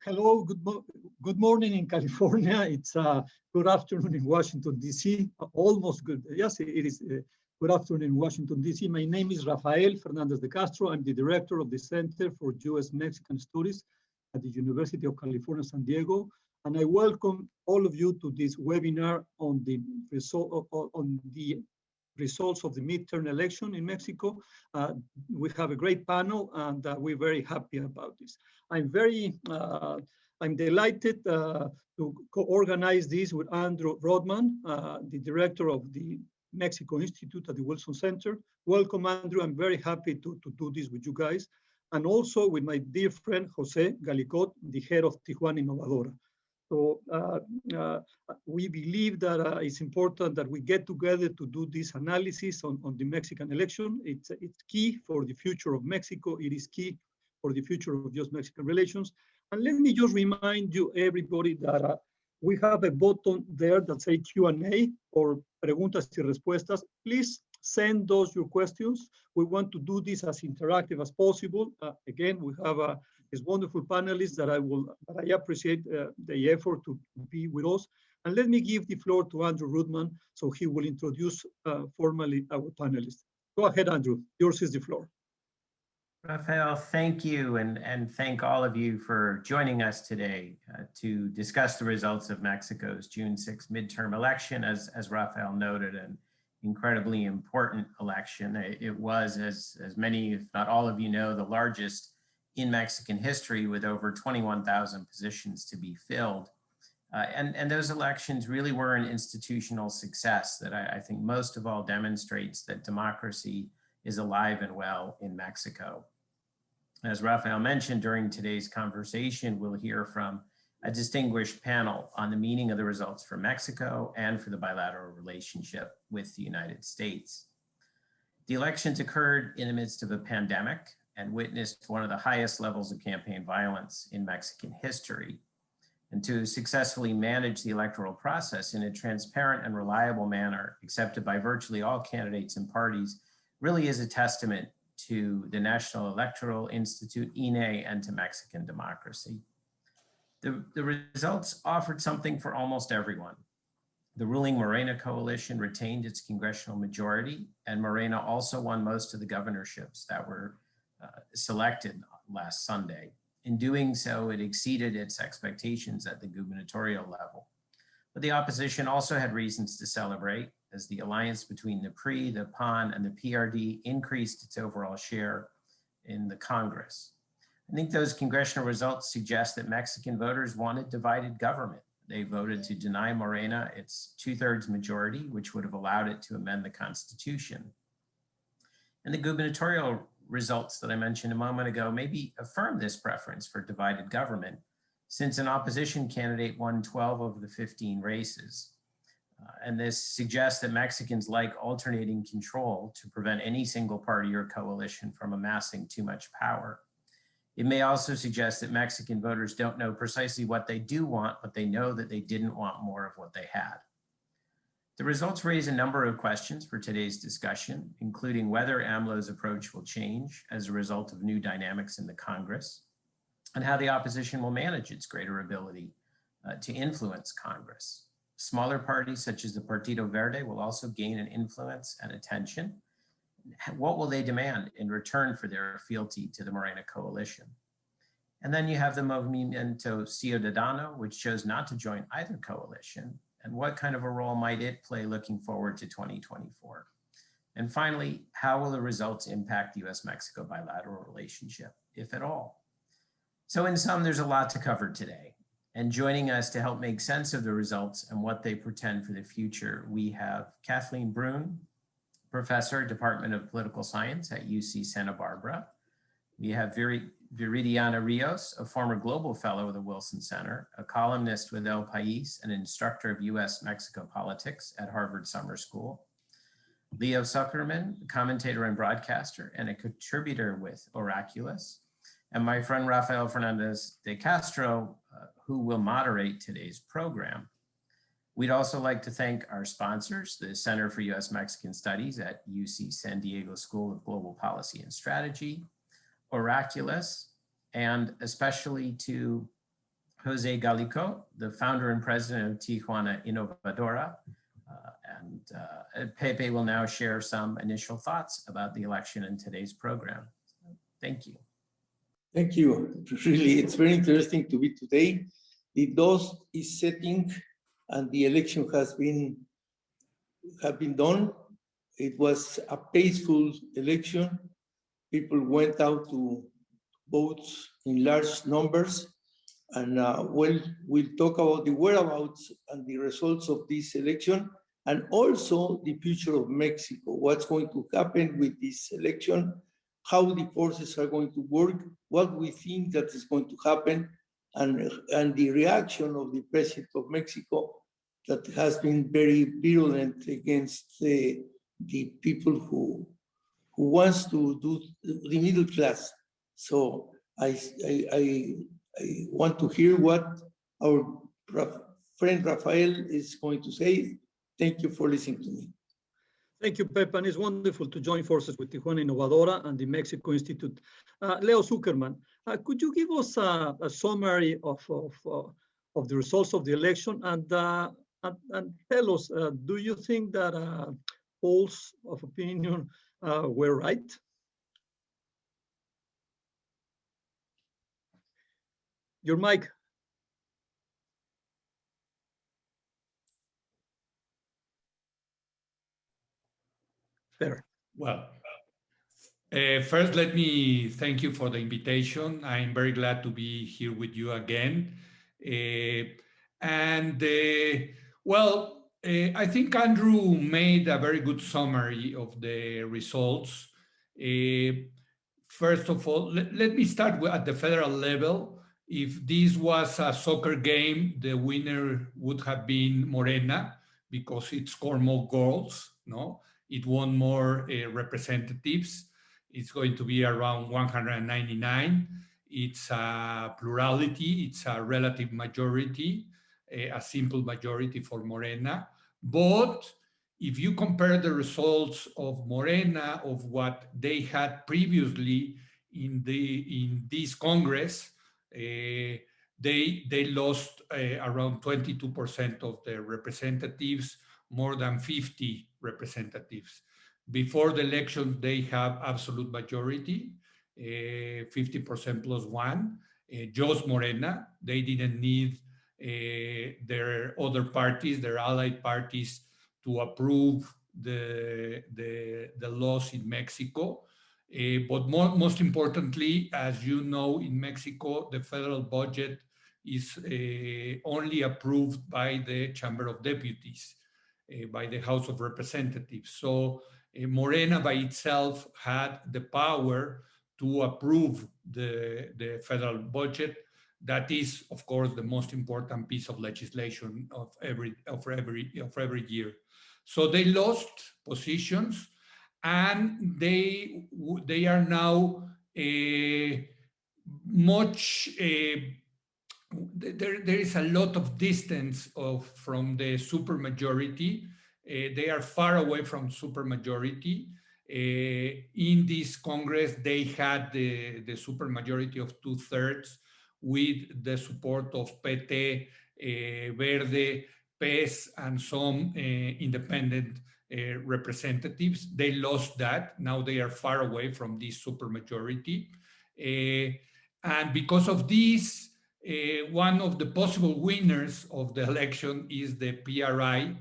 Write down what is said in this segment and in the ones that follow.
Hello, good morning in California. It's good afternoon in Washington, D.C. Almost good. Yes, it is good afternoon in Washington, D.C. My name is Rafael Fernandez de Castro. I'm the director of the Center for U.S. Mexican Studies at the University of California, San Diego. And I welcome all of you to this webinar on the results of the midterm election in Mexico. We have a great panel, and we're very happy about this. I'm delighted to co-organize this with Andrew Rodman, the director of the Mexico Institute at the Wilson Center. Welcome, Andrew. I'm very happy to do this with you guys. And also with my dear friend, Jose Galicot, the head of Tijuana Innovadora. So we believe that it's important that we get together to do this analysis on the Mexican election. It's key for the future of Mexico. It is key for the future of U.S.-Mexican relations. And let me just remind you, everybody, that we have a button there that says Q&A or preguntas y respuestas. Please send those your questions. We want to do this as interactive as possible. Again, we have these wonderful panelists that I appreciate the effort to be with us. And let me give the floor to Andrew Rodman, so he will introduce formally our panelists. Go ahead, Andrew. Yours is the floor. Rafael, thank you, and thank all of you for joining us today to discuss the results of Mexico's June 6th midterm election. As Rafael noted, an incredibly important election. It was, as many, if not all of you know, the largest in Mexican history, with over 21,000 positions to be filled. And those elections really were an institutional success that I think most of all demonstrates that democracy is alive and well in Mexico. As Rafael mentioned, during today's conversation, we'll hear from a distinguished panel on the meaning of the results for Mexico and for the bilateral relationship with the United States. The elections occurred in the midst of a pandemic and witnessed one of the highest levels of campaign violence in Mexican history. And to successfully manage the electoral process in a transparent and reliable manner accepted by virtually all candidates and parties really is a testament to the National Electoral Institute, INE, and to Mexican democracy. The results offered something for almost everyone. The ruling Morena coalition retained its congressional majority, and Morena also won most of the governorships that were selected last Sunday. In doing so, it exceeded its expectations at the gubernatorial level. But the opposition also had reasons to celebrate, as the alliance between the PRI, the PAN, and the PRD increased its overall share in the Congress. I think those congressional results suggest that Mexican voters wanted divided government. They voted to deny Morena its 2/3 majority, which would have allowed it to amend the Constitution. And the gubernatorial results that I mentioned a moment ago maybe affirm this preference for divided government, since an opposition candidate won 12 of the 15 races. And this suggests that Mexicans like alternating control to prevent any single party or coalition from amassing too much power. It may also suggest that Mexican voters don't know precisely what they do want, but they know that they didn't want more of what they had. The results raise a number of questions for today's discussion, including whether AMLO's approach will change as a result of new dynamics in the Congress, and how the opposition will manage its greater ability to influence Congress. Smaller parties such as the Partido Verde will also gain an influence and attention. What will they demand in return for their fealty to the Morena coalition? And then you have the Movimiento Ciudadano, which chose not to join either coalition. And what kind of a role might it play looking forward to 2024? And finally, how will the results impact the US-Mexico bilateral relationship, if at all? So in sum, there's a lot to cover today. And joining us to help make sense of the results and what they portend for the future, we have Kathleen Brune, Professor, Department of Political Science at UC Santa Barbara. We have Viridiana Rios, a former Global Fellow of the Wilson Center, a columnist with El País, and instructor of US-Mexico politics at Harvard Summer School. Leo Zuckerman, a commentator and broadcaster, and a contributor with Oraculus. And my friend Rafael Fernandez de Castro, who will moderate today's program. We'd also like to thank our sponsors, the Center for US-Mexican Studies at UC San Diego School of Global Policy and Strategy, Oraculus, and especially to Jose Galico, the founder and president of Tijuana Innovadora. Pepe will now share some initial thoughts about the election in today's program. Thank you. Thank you. Really, it's very interesting to be today. The dust is setting and the election have been done. It was a peaceful election. People went out to vote in large numbers. And we'll talk about the whereabouts and the results of this election, and also the future of Mexico, what's going to happen with this election, how the forces are going to work, what we think that is going to happen, and the reaction of the president of Mexico that has been very virulent against the people who wants to do the middle class. So I want to hear what our friend Rafael is going to say. Thank you for listening to me. Thank you, Pep, and it's wonderful to join forces with Tijuana Innovadora and the Mexico Institute. Leo Zuckerman, could you give us a summary of the results of the election and tell us, do you think that polls of opinion were right? Your mic. There. Well, first, let me thank you for the invitation. I'm very glad to be here with you again. I think Andrew made a very good summary of the results. First of all, let me start at the federal level. If this was a soccer game, the winner would have been Morena because it scored more goals, no? It won more representatives. It's going to be around 199. It's a plurality, it's a relative majority, a simple majority for Morena. But if you compare the results of Morena of what they had previously in this Congress, they lost around 22% of their representatives, more than 50 representatives. Before the elections, they have absolute majority, 50% plus one, just Morena. They didn't need their other parties, their allied parties, to approve the laws in Mexico. But most importantly, as you know, in Mexico, the federal budget is only approved by the Chamber of Deputies, by the House of Representatives. So Morena by itself had the power to approve the federal budget. That is, of course, the most important piece of legislation of every year. So they lost positions, and they are now much. There is a lot of distance from the supermajority. They are far away from supermajority. In this Congress, they had the supermajority of 2/3 with the support of PT, Verde, PES, and some independent representatives. They lost that. Now they are far away from this supermajority. And because of this, one of the possible winners of the election is the PRI,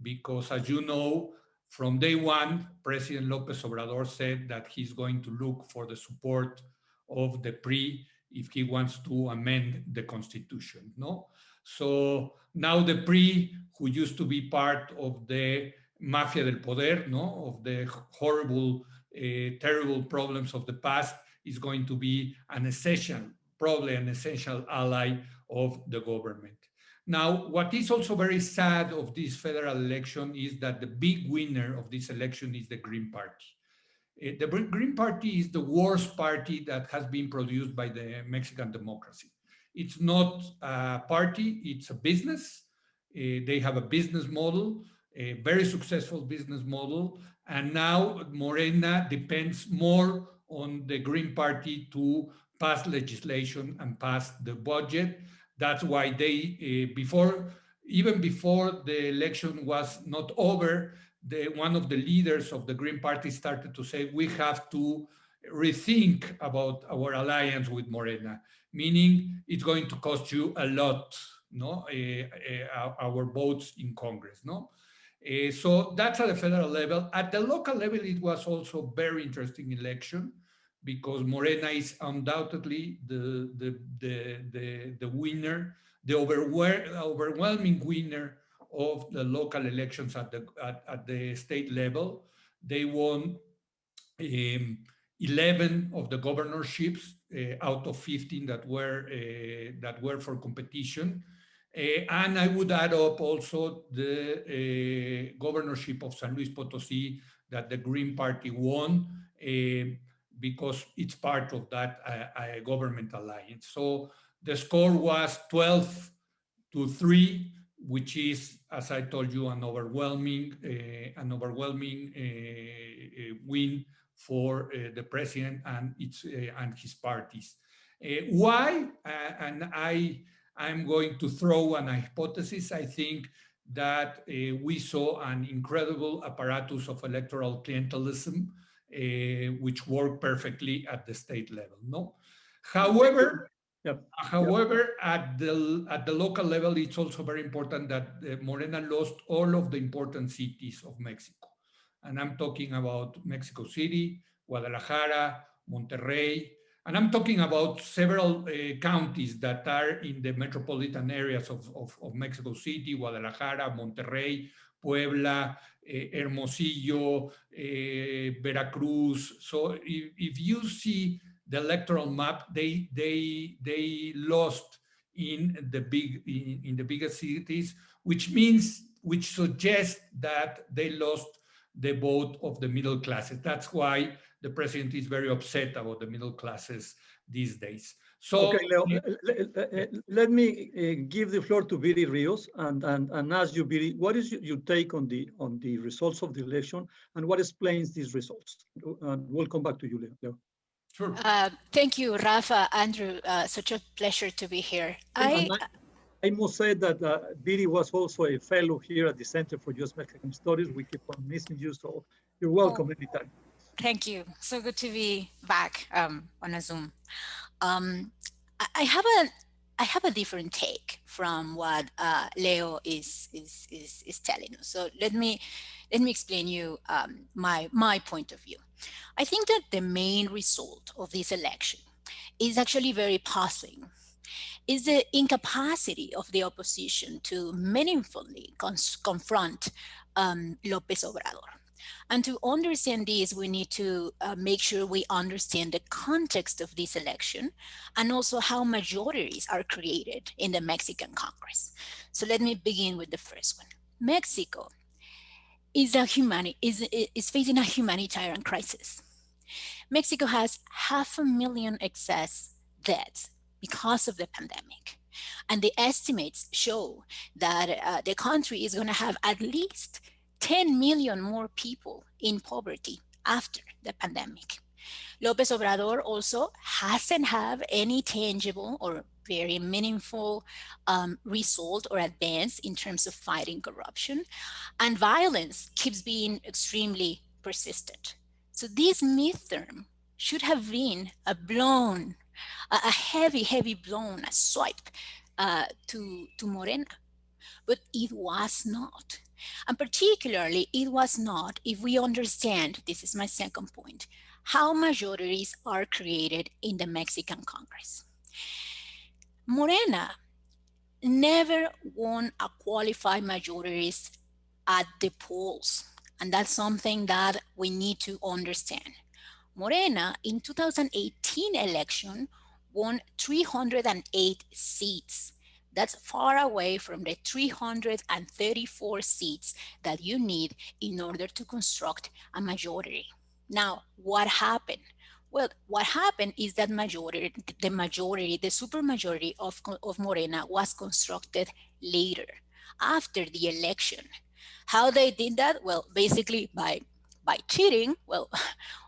because as you know, from day one, President López Obrador said that he's going to look for the support of the PRI if he wants to amend the Constitution, no? So now the PRI, who used to be part of the mafia del poder, no, of the horrible, terrible problems of the past, is going to be probably an essential ally of the government. Now, what is also very sad of this federal election is that the big winner of this election is the Green Party. The Green Party is the worst party that has been produced by the Mexican democracy. It's not a party, it's a business. They have a business model, a very successful business model, and now Morena depends more on the Green Party to pass legislation and pass the budget That's why they, even before the election was not over, one of the leaders of the Green Party started to say, we have to rethink about our alliance with Morena, meaning it's going to cost you a lot, no, our votes in Congress, no. So that's at the federal level. At the local level, it was also very interesting election because Morena is undoubtedly the winner, the overwhelming winner of the local elections at the state level. They won 11 of the governorships out of 15 that were for competition. And I would add up also the governorship of San Luis Potosí that the Green Party won because it's part of that government alliance. So the score was 12-3, which is, as I told you, an overwhelming win for the president and his parties. Why? And I'm going to throw an hypothesis. I think that we saw an incredible apparatus of electoral clientelism, which worked perfectly at the state level. No, however, at the local level, it's also very important that Morena lost all of the important cities of Mexico. And I'm talking about Mexico City, Guadalajara, Monterrey, and I'm talking about several counties that are in the metropolitan areas of Mexico City, Guadalajara, Monterrey, Puebla, Hermosillo, Veracruz. So if you see the electoral map, they lost in the biggest cities, which suggests that they lost the vote of the middle classes. That's why the president is very upset about the middle classes these days. So, okay, Leo, let me give the floor to Viri Rios and ask you, Viri, what is your take on the results of the election and what explains these results? And we'll come back to you, Leo. Sure. Thank you, Rafa, Andrew. Such a pleasure to be here. I must say that Viri was also a fellow here at the Center for U.S. Mexican Studies. We keep on missing you, so you're welcome anytime. Thank you. So good to be back on a Zoom. I have a different take from what Leo is telling us. So let me explain you my point of view. I think that the main result of this election is actually very puzzling. Is the incapacity of the opposition to meaningfully confront López Obrador. And to understand this, we need to make sure we understand the context of this election and also how majorities are created in the Mexican Congress. So let me begin with the first one. Mexico is facing a humanitarian crisis. Mexico has 500,000 excess deaths because of the pandemic. And the estimates show that the country is going to have at least 10 million more people in poverty after the pandemic. López Obrador also hasn't had any tangible or very meaningful result or advance in terms of fighting corruption, and violence keeps being extremely persistent. So this midterm should have been a heavy blown, a swipe to Morena, but it was not. And particularly, it was not if we understand, this is my second point, how majorities are created in the Mexican Congress. Morena never won a qualified majorities at the polls, and that's something that we need to understand. Morena in 2018 election won 308 seats. That's far away from the 334 seats that you need in order to construct a majority. Now, what happened? Well, what happened is that the supermajority of Morena was constructed later, after the election. How they did that? Well, basically by cheating,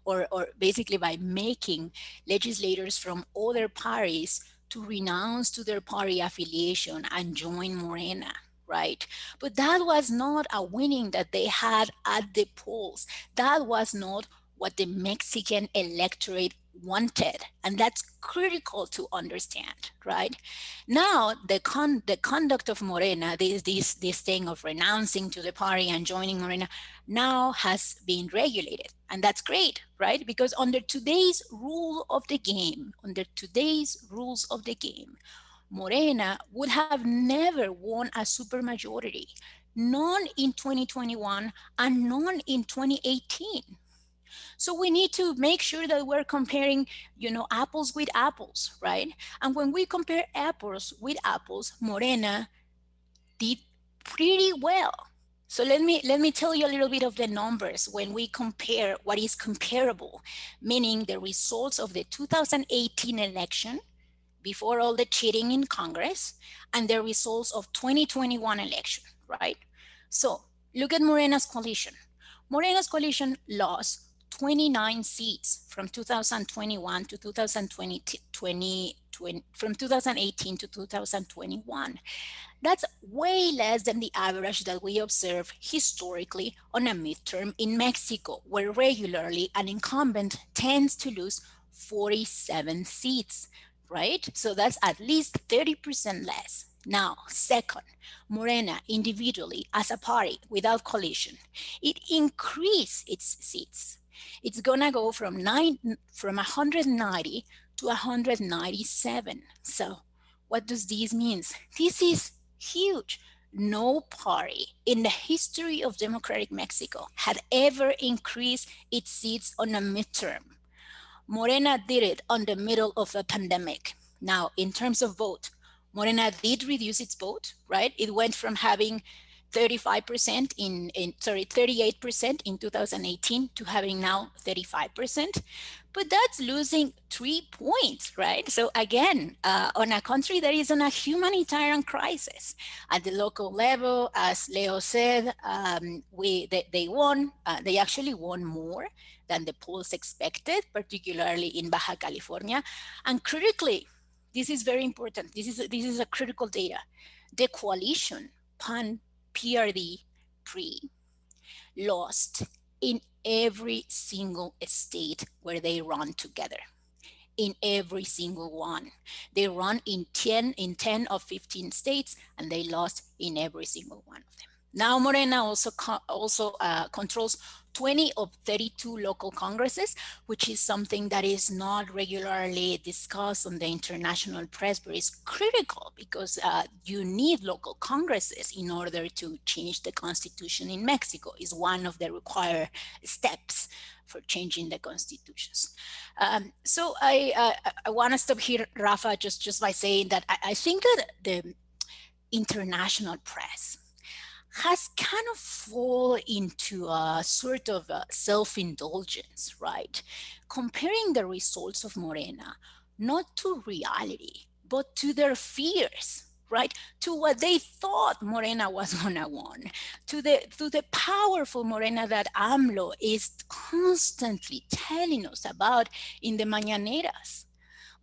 or basically by making legislators from other parties to renounce to their party affiliation and join Morena, right? But that was not a winning that they had at the polls. That was not what the Mexican electorate wanted. And that's critical to understand, right? Now, the conduct of Morena, this thing of renouncing to the party and joining Morena, now has been regulated. And that's great, right? Because under today's rules of the game, Morena would have never won a supermajority, none in 2021 and none in 2018. So we need to make sure that we're comparing, apples with apples, right? And when we compare apples with apples, Morena did pretty well. So let me tell you a little bit of the numbers when we compare what is comparable, meaning the results of the 2018 election before all the cheating in Congress and the results of 2021 election, right? So look at Morena's coalition. Morena's coalition lost 29 seats from 2021 to 2020, from 2018 to 2021. That's way less than the average that we observe historically on a midterm in Mexico, where regularly an incumbent tends to lose 47 seats, right? So that's at least 30% less. Now, second, Morena individually as a party without coalition, it increased its seats. It's gonna go from 190 to 197. So what does this mean? This is huge. No party in the history of democratic Mexico had ever increased its seats on a midterm. Morena did it on the middle of a pandemic. Now, in terms of vote, Morena did reduce its vote, right? It went from having 38% in 2018 to having now 35%, but that's losing 3 points, right? So again, on a country that is in a humanitarian crisis, at the local level, as Leo said, they won. They actually won more than the polls expected, particularly in Baja California. And critically, this is very important. This is a critical data. The coalition, PAN, PRD, PRI, lost in every single state where they run together. In every single one. They run in 10 of 15 states, and they lost in every single one of them. Now Morena also controls 20 of 32 local congresses, which is something that is not regularly discussed on the international press, but is critical because you need local congresses in order to change the constitution in Mexico. Is one of the required steps for changing the constitutions. So I want to stop here, Rafa, just by saying that I think that the international press has kind of fallen into a sort of self-indulgence, right? Comparing the results of Morena, not to reality, but to their fears, right? To what they thought Morena was gonna win, to the powerful Morena that AMLO is constantly telling us about in the mañaneras.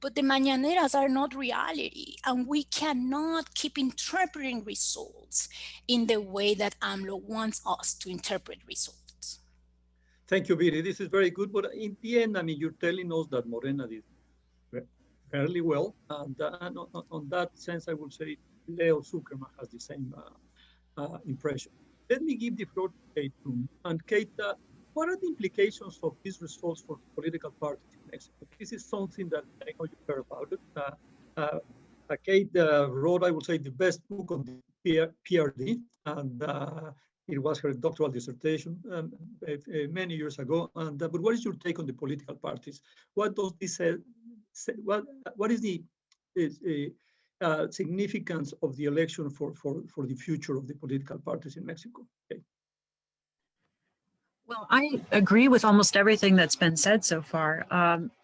But the mañaneras are not reality, and we cannot keep interpreting results in the way that AMLO wants us to interpret results. Thank you, Viri. This is very good. But in the end, I mean, you're telling us that Morena did fairly well. And on that sense, I would say Leo Zuckerman has the same impression. Let me give the floor to Kate. And Kate, what are the implications of these results for political parties in Mexico? This is something that I know you care about it. Kate wrote, I would say, the best book on the PRD, and it was her doctoral dissertation many years ago. And but what is your take on the political parties? What does this say? What is the significance of the election for the future of the political parties in Mexico? Okay. Well, I agree with almost everything that's been said so far.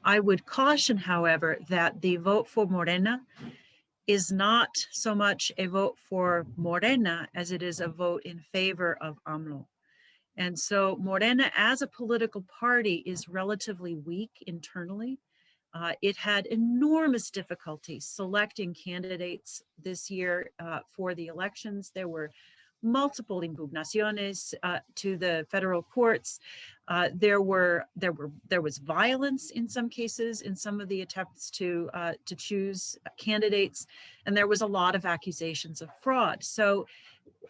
I would caution, however, that the vote for Morena is not so much a vote for Morena as it is a vote in favor of AMLO. And so Morena as a political party is relatively weak internally. It had enormous difficulty selecting candidates this year for the elections. There were multiple impugnaciones to the federal courts. There was violence in some cases in some of the attempts to choose candidates, and there was a lot of accusations of fraud. So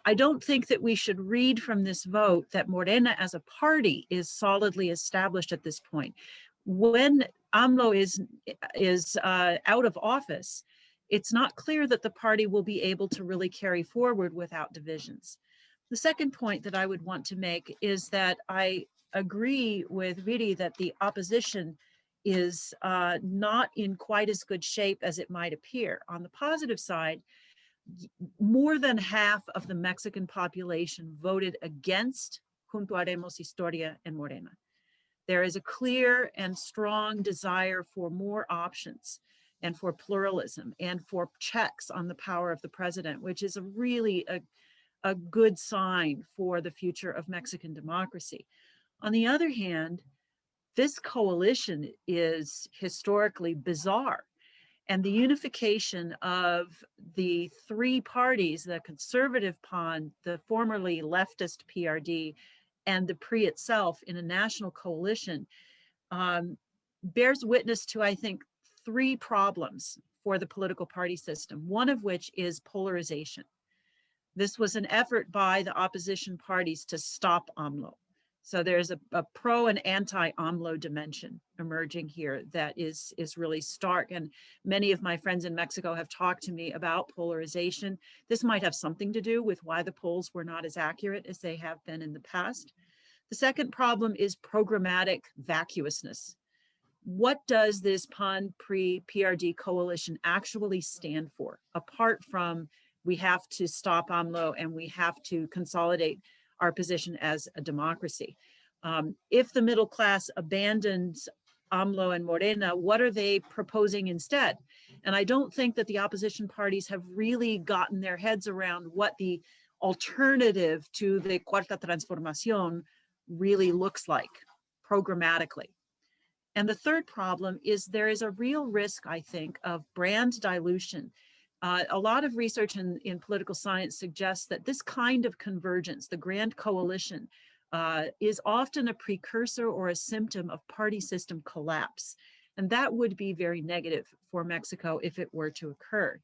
I don't think that we should read from this vote that Morena as a party is solidly established at this point. When AMLO is out of office, it's not clear that the party will be able to really carry forward without divisions. The second point that I would want to make is that I agree with Viri that the opposition is not in quite as good shape as it might appear. On the positive side, more than half of the Mexican population voted against Junto Haremos Historia and Morena. There is a clear and strong desire for more options and for pluralism and for checks on the power of the president, which is really a good sign for the future of Mexican democracy. On the other hand, this coalition is historically bizarre. And the unification of the three parties, the conservative PAN, the formerly leftist PRD, and the PRI itself in a national coalition bears witness to, I think, three problems for the political party system, one of which is polarization. This was an effort by the opposition parties to stop AMLO. So there's a pro and anti-AMLO dimension emerging here that is really stark. And many of my friends in Mexico have talked to me about polarization. This might have something to do with why the polls were not as accurate as they have been in the past. The second problem is programmatic vacuousness. What does this PAN-PRI-PRD coalition actually stand for, apart from we have to stop AMLO and we have to consolidate our position as a democracy? If the middle class abandons AMLO and Morena, what are they proposing instead? And I don't think that the opposition parties have really gotten their heads around what the alternative to the Cuarta Transformación really looks like programmatically. And the third problem is there is a real risk, I think, of brand dilution. A lot of research in political science suggests that this kind of convergence, the grand coalition, is often a precursor or a symptom of party system collapse. And that would be very negative for Mexico if it were to occur.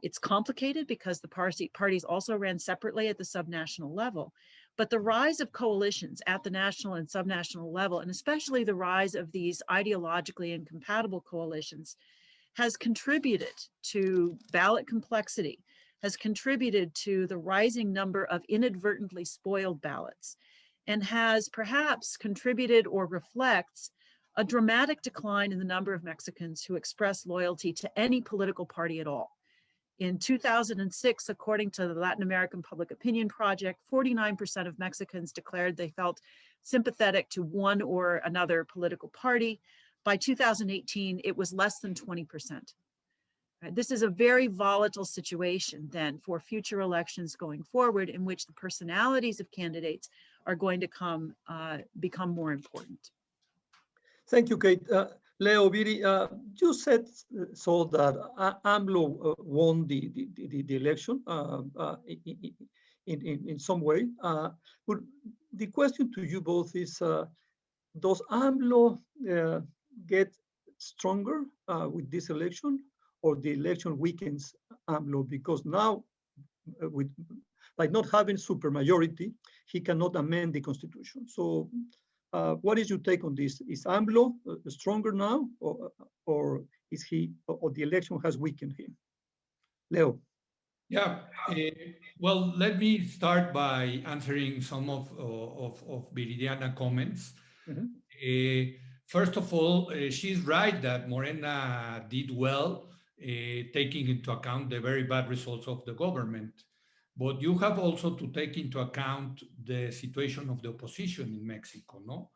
It's complicated because the parties also ran separately at the subnational level. But the rise of coalitions at the national and subnational level, and especially the rise of these ideologically incompatible coalitions, has contributed to ballot complexity, has contributed to the rising number of inadvertently spoiled ballots, and has perhaps contributed or reflects a dramatic decline in the number of Mexicans who express loyalty to any political party at all. In 2006, according to the Latin American Public Opinion Project, 49% of Mexicans declared they felt sympathetic to one or another political party. By 2018, it was less than 20%. Right? This is a very volatile situation then for future elections going forward, in which the personalities of candidates are going to become more important. Thank you, Kate. Leo, Viri, you said so that AMLO won the election in some way. But the question to you both is, does AMLO get stronger with this election, or the election weakens AMLO? Because now, by not having supermajority, he cannot amend the constitution. So what is your take on this? Is AMLO stronger now, or is he, or the election has weakened him? Leo. Yeah, well, let me start by answering some of Viridiana's comments. Mm-hmm. First of all, she's right that Morena did well, taking into account the very bad results of the government. But you have also to take into account the situation of the opposition in Mexico, no?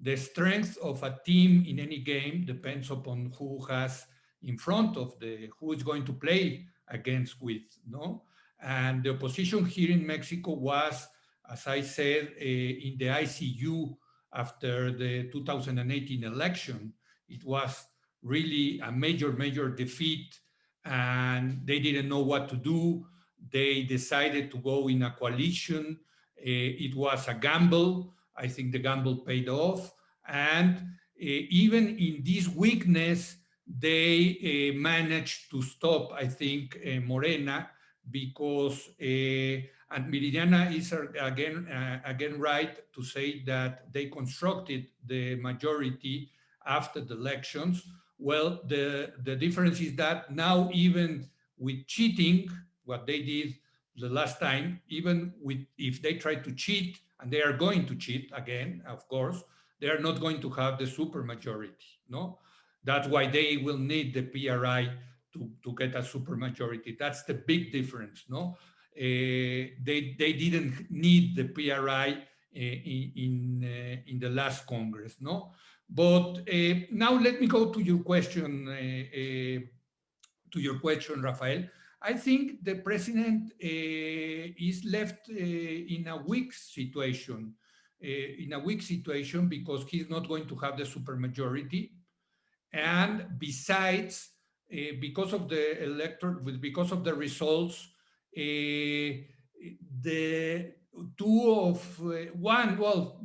The strength of a team in any game depends upon who has in front of who is going to play against with, no? And the opposition here in Mexico was, as I said, in the ICU after the 2018 election. It was really a major defeat, and they didn't know what to do. They decided to go in a coalition. It was a gamble. I think the gamble paid off. And even in this weakness, they managed to stop, I think, Morena, because and Meridiana is again right to say that they constructed the majority after the elections. Well, the difference is that now, even with cheating, what they did the last time, even with if they try to cheat, and they are going to cheat again, of course, they are not going to have the supermajority. No, that's why they will need the PRI to get a supermajority. That's the big difference. No, they didn't need the PRI in the last Congress. No, but now let me go to your question. Rafael. I think the president is left in a weak situation. Because he's not going to have the supermajority, and besides, because of the results, the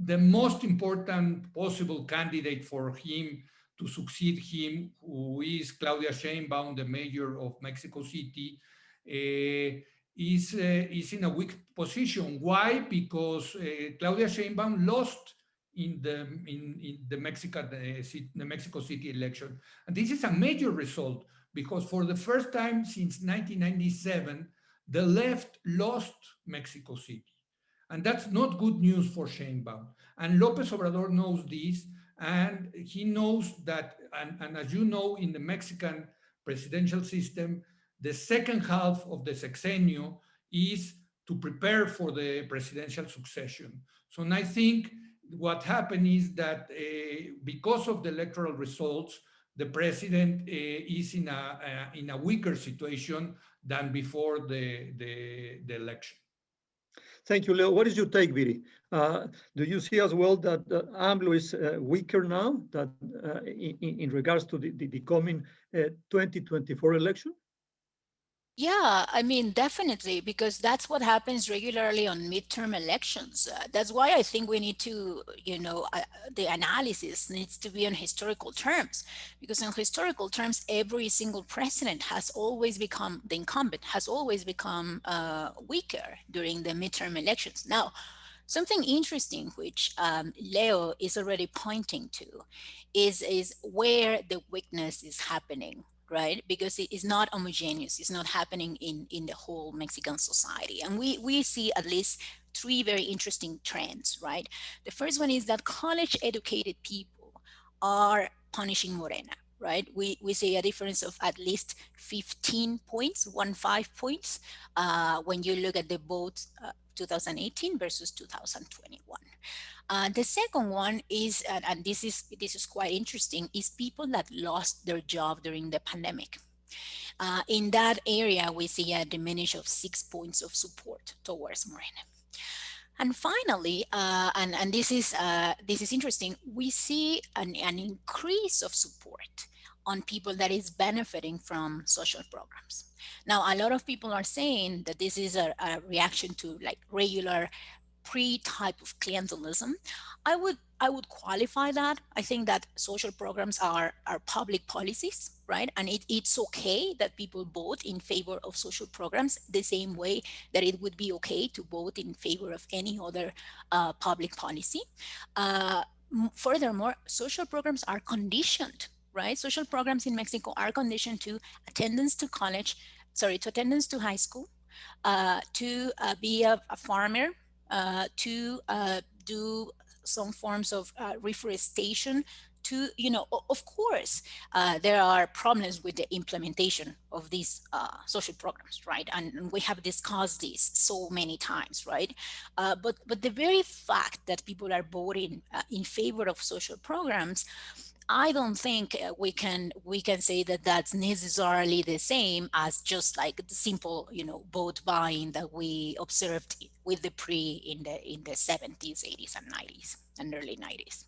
the most important possible candidate for him to succeed him, who is Claudia Sheinbaum, the mayor of Mexico City, is in a weak position. Why? Because Claudia Sheinbaum lost in the Mexico City election, and this is a major result because for the first time since 1997, the left lost Mexico City, and that's not good news for Sheinbaum. And López Obrador knows this, and he knows that, and as you know, in the Mexican presidential system, the second half of the sexenio is to prepare for the presidential succession. So I think what happened is that because of the electoral results, the president is in a weaker situation than before the election. Thank you, Leo. What is your take, Viri? Do you see as well that AMLO is weaker now that in regards to the coming 2024 election? Yeah, I mean, definitely, because that's what happens regularly on midterm elections. That's why I think we need to, the analysis needs to be on historical terms, because in historical terms, every single president has always become, the incumbent has always become weaker during the midterm elections. Now, something interesting, which Leo is already pointing to, is where the weakness is happening, right? Because it is not homogeneous. It's not happening in the whole Mexican society. And we see at least three very interesting trends, right? The first one is that college educated people are punishing Morena, right? We see a difference of at least 15 points, 15 points, when you look at the vote 2018 versus 2021. The second one is, and this is quite interesting, is people that lost their job during the pandemic. In that area, we see a diminish of 6 points of support towards Morena. And finally, and this is interesting, we see an increase of support on people that is benefiting from social programs. Now, a lot of people are saying that this is a reaction to like regular pre-type of clientelism. I would qualify that. I think that social programs are public policies, right? And it's okay that people vote in favor of social programs the same way that it would be okay to vote in favor of any other public policy. Furthermore, social programs are conditioned, right? Social programs in Mexico are conditioned to attendance to attendance to high school, to be a farmer, to do some forms of reforestation, to, of course, there are problems with the implementation of these social programs, right? And we have discussed this so many times, right? But the very fact that people are voting in favor of social programs, I don't think we can say that that's necessarily the same as just like the simple, vote buying that we observed with the PRI in the 70s, 80s, and 90s, and early 90s.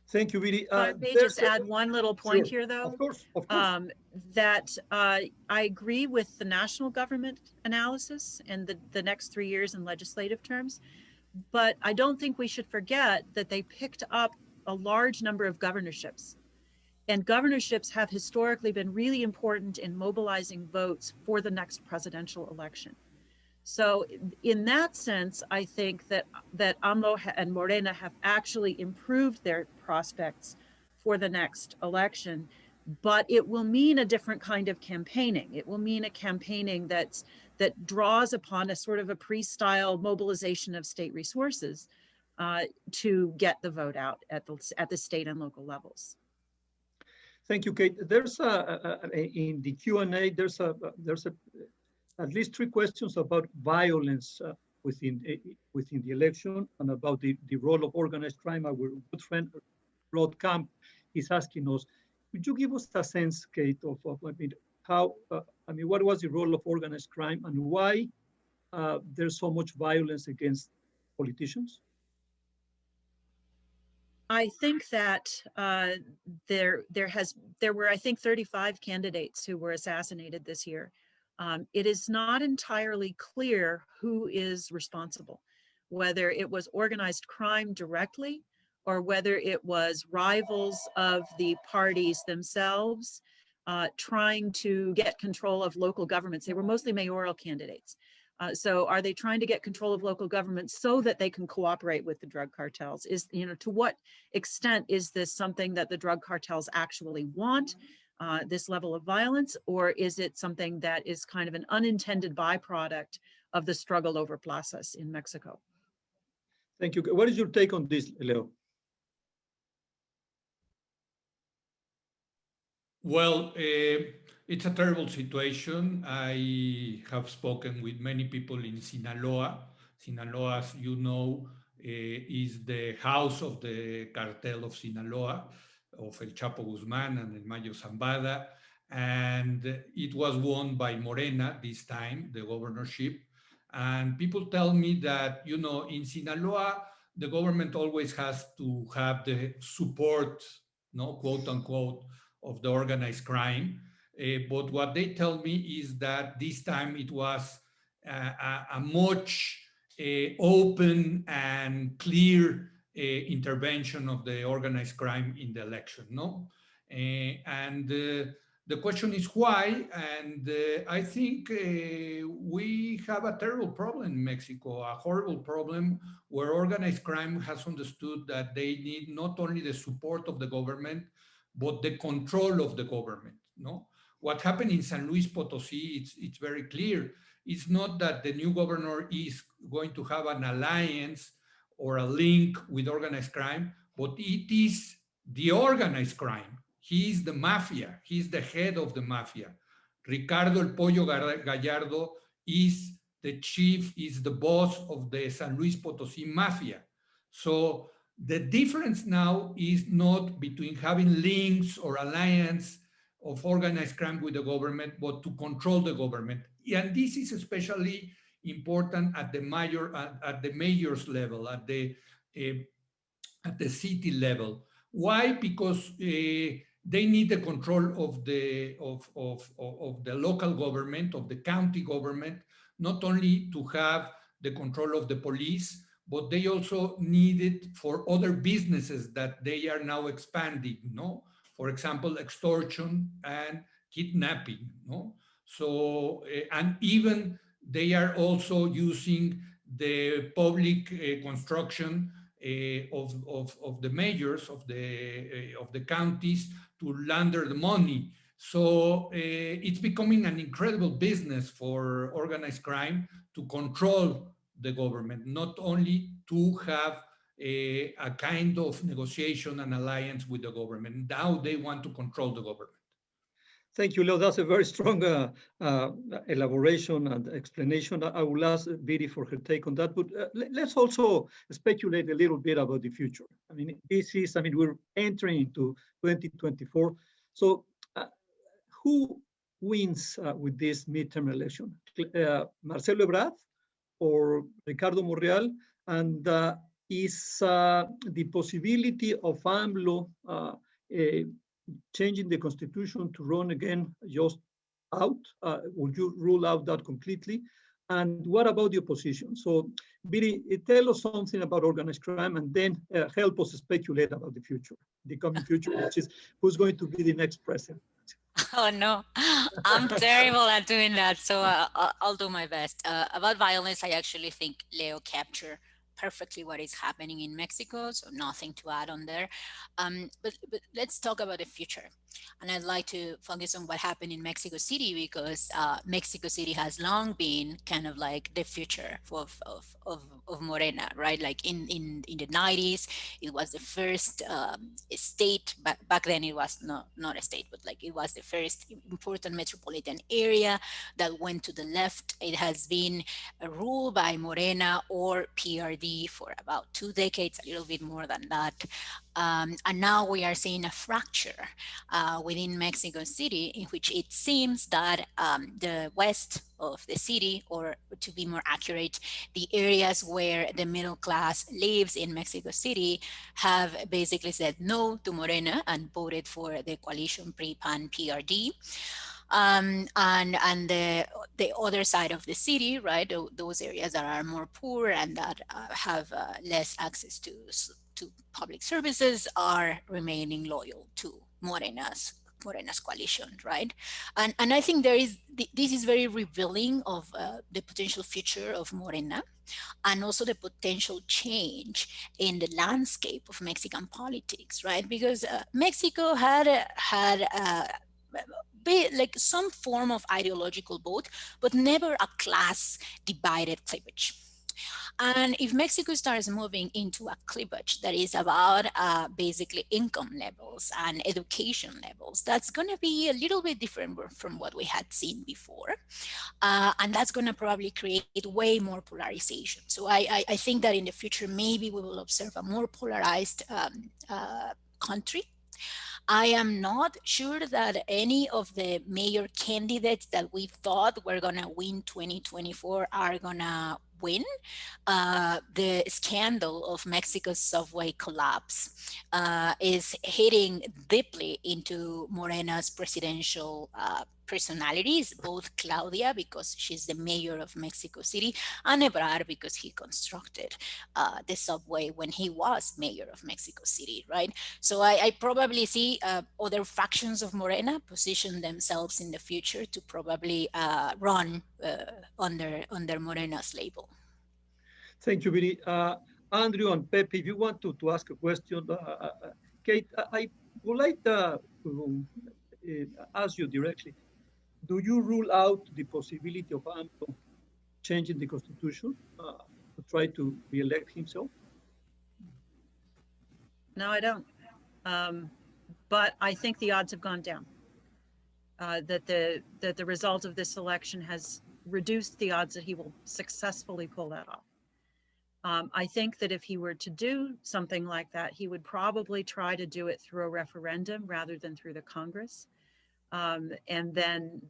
Thank you, Viri. If I may just add one little point here, though. Of course, of course. That I agree with the national government analysis and the next 3 years in legislative terms, but I don't think we should forget that they picked up a large number of governorships. And governorships have historically been really important in mobilizing votes for the next presidential election. So in that sense, I think that AMLO and Morena have actually improved their prospects for the next election, but it will mean a different kind of campaigning. It will mean a campaigning that draws upon a sort of a pre-style mobilization of state resources to get the vote out at the state and local levels. Thank you, Kate. There's in the Q&A, there's at least 3 questions about violence within the election and about the role of organized crime. Our good friend Rod Camp is asking us, could you give us a sense, Kate, of how, what was the role of organized crime and why there's so much violence against politicians? I think that there were, I think, 35 candidates who were assassinated this year. It is not entirely clear who is responsible, whether it was organized crime directly or whether it was rivals of the parties themselves trying to get control of local governments. They were mostly mayoral candidates. So are they trying to get control of local governments so that they can cooperate with the drug cartels? To what extent is this something that the drug cartels actually want, this level of violence, or is it something that is kind of an unintended byproduct of the struggle over plazas in Mexico? Thank you. What is your take on this, Leo? Well, it's a terrible situation. I have spoken with many people in Sinaloa. Sinaloa, as you know, is the house of the cartel of Sinaloa, of El Chapo Guzman and El Mayo Zambada. And it was won by Morena this time, the governorship. And people tell me that, in Sinaloa, the government always has to have the support, quote unquote, of the organized crime. But what they tell me is that this time it was a much open and clear intervention of the organized crime in the election, and the question is why, and I think we have a terrible problem in Mexico, a horrible problem where organized crime has understood that they need not only the support of the government, but the control of the government, What happened in San Luis Potosí, it's very clear. It's not that the new governor is going to have an alliance or a link with organized crime, but it is the organized crime. He is the mafia. He's the head of the mafia. Ricardo El Pollo Gallardo is the chief, is the boss of the San Luis Potosí mafia. So the difference now is not between having links or alliance of organized crime with the government, but to control the government. And this is especially important at the mayor's level, at the city level. Why? Because they need the control of the local government, of the county government, not only to have the control of the police, but they also need it for other businesses that they are now expanding, For example, extortion and kidnapping, So, and even they are also using the public construction of the mayors of the counties to launder the money. So it's becoming an incredible business for organized crime to control the government, not only to have a kind of negotiation and alliance with the government. Now they want to control the government. Thank you, Leo. That's a very strong elaboration and explanation. I will ask Viri for her take on that, but let's also speculate a little bit about the future. We're entering into 2024. So who wins with this midterm election? Marcelo Ebrard or Ricardo Monreal? And is the possibility of AMLO changing the constitution to run again just out? Would you rule out that completely? And what about the opposition? So, Viri, tell us something about organized crime, and then help us speculate about the future, the coming future, which is who's going to be the next president. Oh no, I'm terrible at doing that. So I'll do my best. About violence, I actually think Leo captured perfectly what is happening in Mexico. So nothing to add on there. But let's talk about the future. And I'd like to focus on what happened in Mexico City, because Mexico City has long been kind of like the future of Morena, right? Like in the 90s, it was the first state, but back then it was not a state, but like it was the first important metropolitan area that went to the left. It has been ruled by Morena or PRD for about 2 decades, a little bit more than that. And now we are seeing a fracture within Mexico City, in which it seems that the west of the city, or to be more accurate, the areas where the middle class lives in Mexico City, have basically said no to Morena and voted for the coalition PRI-PAN-PRD. And the other side of the city, right, those areas that are more poor and that have less access to public services, are remaining loyal to Morena's coalition, right? And I think this is very revealing of the potential future of Morena, and also the potential change in the landscape of Mexican politics, right? Because Mexico had like some form of ideological vote, but never a class divided cleavage. And if Mexico starts moving into a cleavage that is about basically income levels and education levels, that's going to be a little bit different from what we had seen before. And that's going to probably create way more polarization. So I think that in the future, maybe we will observe a more polarized country. I am not sure that any of the mayor candidates that we thought were going to win 2024 are going to win. The scandal of Mexico's subway collapse is hitting deeply into Morena's presidential personalities, both Claudia, because she's the mayor of Mexico City, and Ebrard, because he constructed the subway when he was mayor of Mexico City, right? So I probably see other factions of Morena position themselves in the future to probably run under Morena's label. Thank you, Viri. Andrew and Pepe, if you want to ask a question, Kate, I would like to ask you directly. Do you rule out the possibility of AMLO changing the constitution to try to re-elect himself? No, I don't. But I think the odds have gone down. That the result of this election has reduced the odds that he will successfully pull that off. I think that if he were to do something like that, he would probably try to do it through a referendum rather than through the Congress. And then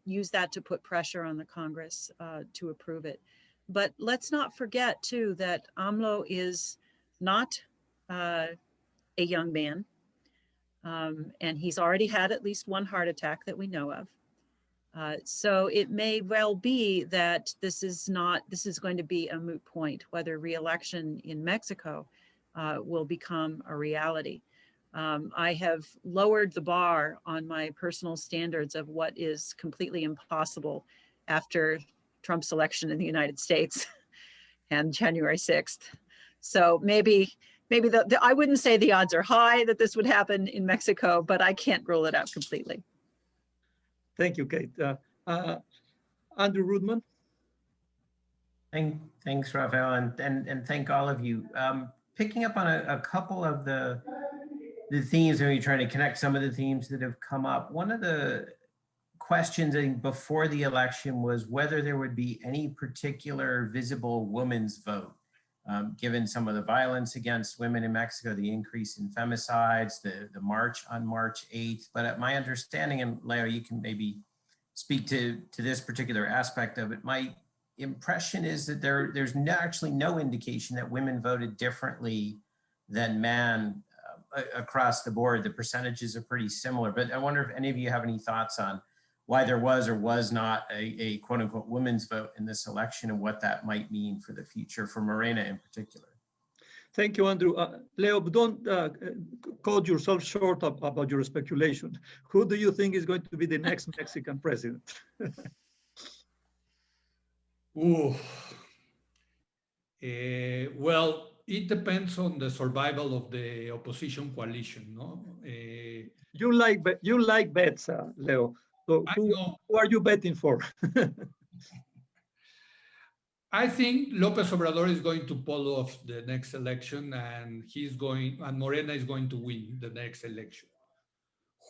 use that to put pressure on the Congress to approve it. But let's not forget, too, that AMLO is not a young man. And he's already had at least one heart attack that we know of. So it may well be that this is going to be a moot point, whether re-election in Mexico will become a reality. I have lowered the bar on my personal standards of what is completely impossible after Trump's election in the United States and January 6th. So maybe I wouldn't say the odds are high that this would happen in Mexico, but I can't rule it out completely. Thank you, Kate. Andrew Rudman. Thanks, Rafael, and thank all of you. Picking up on a couple of the themes, and we're trying to connect some of the themes that have come up. One of the questions, I think, before the election was whether there would be any particular visible women's vote, given some of the violence against women in Mexico, the increase in femicides, the march on March 8th. But my understanding, and Leo, you can maybe speak to this particular aspect of it, my impression is that there's actually no indication that women voted differently than men across the board. The percentages are pretty similar, but I wonder if any of you have any thoughts on why there was or was not a quote unquote women's vote in this election and what that might mean for the future for Morena in particular. Thank you, Andrew. Leo, don't cut yourself short about your speculation. Who do you think is going to be the next Mexican president? Ooh. Well, it depends on the survival of the opposition coalition, no? You like bets, Leo. So who are you betting for? I think López Obrador is going to pull off the next election, and Morena is going to win the next election.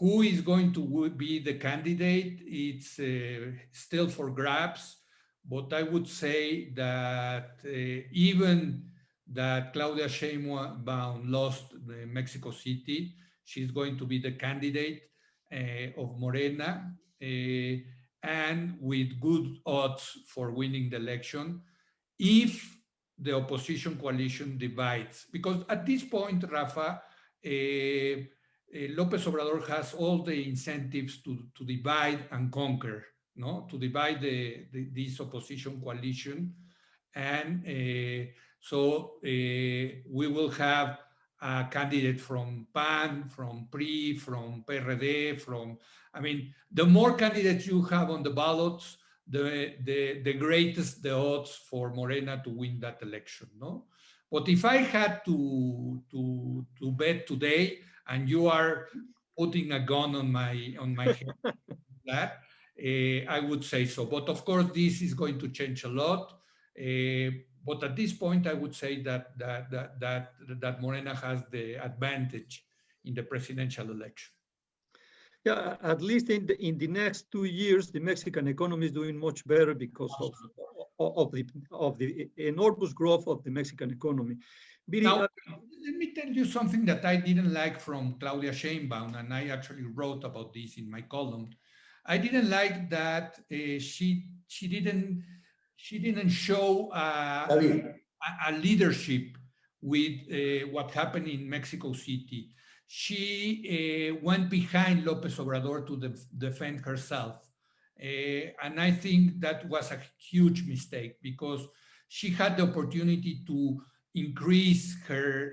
Who is going to be the candidate? It's still for grabs, but I would say that even that Claudia Sheinbaum lost Mexico City, she's going to be the candidate of Morena, and with good odds for winning the election if the opposition coalition divides. Because at this point, Rafa, López Obrador has all the incentives to divide and conquer, no? To divide this opposition coalition. And so we will have a candidate from PAN, from PRI, from PRD, I mean, the more candidates you have on the ballots, the greatest the odds for Morena to win that election, no? But if I had to bet today, and you are putting a gun on my head, that I would say so. But of course, this is going to change a lot. But at this point, I would say that Morena has the advantage in the presidential election. Yeah, at least in the next 2 years, the Mexican economy is doing much better because of the enormous growth of the Mexican economy. Now, let me tell you something that I didn't like from Claudia Sheinbaum, and I actually wrote about this in my column. I didn't like that she didn't show a leadership with what happened in Mexico City. She went behind López Obrador to defend herself. And I think that was a huge mistake because she had the opportunity to increase her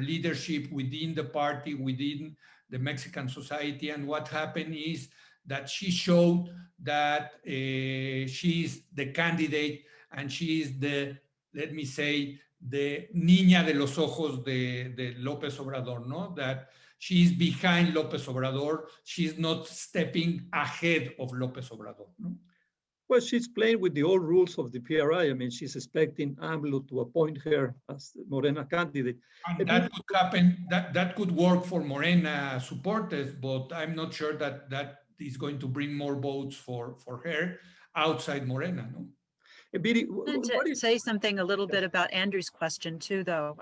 leadership within the party, within the Mexican society. And what happened is that she showed that she is the candidate and she is the, let me say, the niña de los ojos de López Obrador, no? That she is behind López Obrador. She's not stepping ahead of López Obrador, no? Well, she's playing with the old rules of the PRI. I mean, she's expecting AMLO to appoint her as Morena candidate. And that could happen, that could work for Morena supporters, but I'm not sure that is going to bring more votes for her outside Morena, no? Viri, I wanted to say something a little bit about Andrew's question too, though.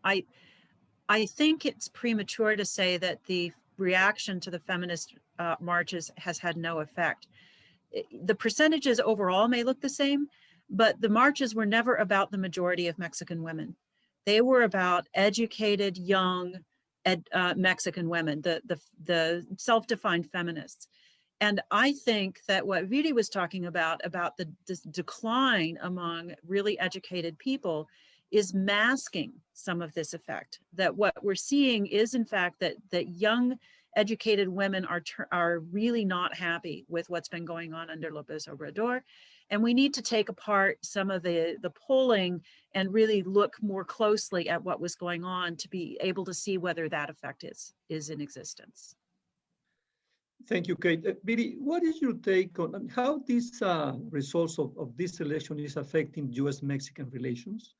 I think it's premature to say that the reaction to the feminist marches has had no effect. The percentages overall may look the same, but the marches were never about the majority of Mexican women. They were about educated, young Mexican women, the self-defined feminists. And I think that what Viri was talking about this decline among really educated people is masking some of this effect. That what we're seeing is in fact that young educated women are really not happy with what's been going on under López Obrador. And we need to take apart some of the polling and really look more closely at what was going on to be able to see whether that effect is in existence. Thank you, Kate. Viri, what is your take on how these results of this election is affecting U.S.-Mexican relations?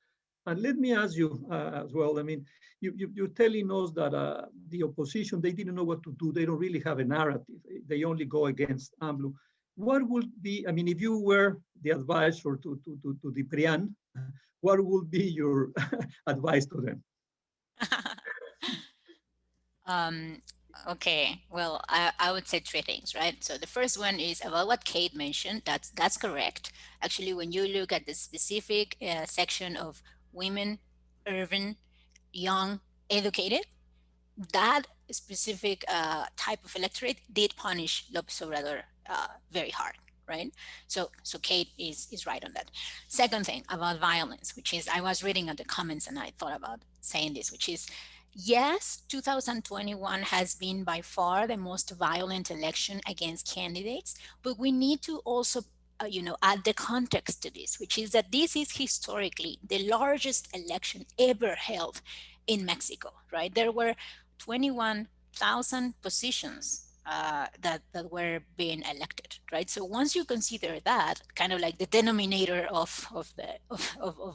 And let me ask you as well, I mean, you're telling us that the opposition, they didn't know what to do. They don't really have a narrative. They only go against AMLO. What would be, I mean, if you were the advisor to the PRIAN, what would be your advice to them? Okay, well, I would say three things, right? So the first one is about what Kate mentioned. That's correct. Actually, when you look at the specific section of women, urban, young, educated, that specific type of electorate did punish López Obrador very hard, right? So Kate is right on that. Second thing about violence, which is I was reading at the comments and I thought about saying this, which is yes, 2021 has been by far the most violent election against candidates, but we need to also add the context to this, which is that this is historically the largest election ever held in Mexico, right? There were 21,000 positions that were being elected, right? So once you consider that kind of like the denominator of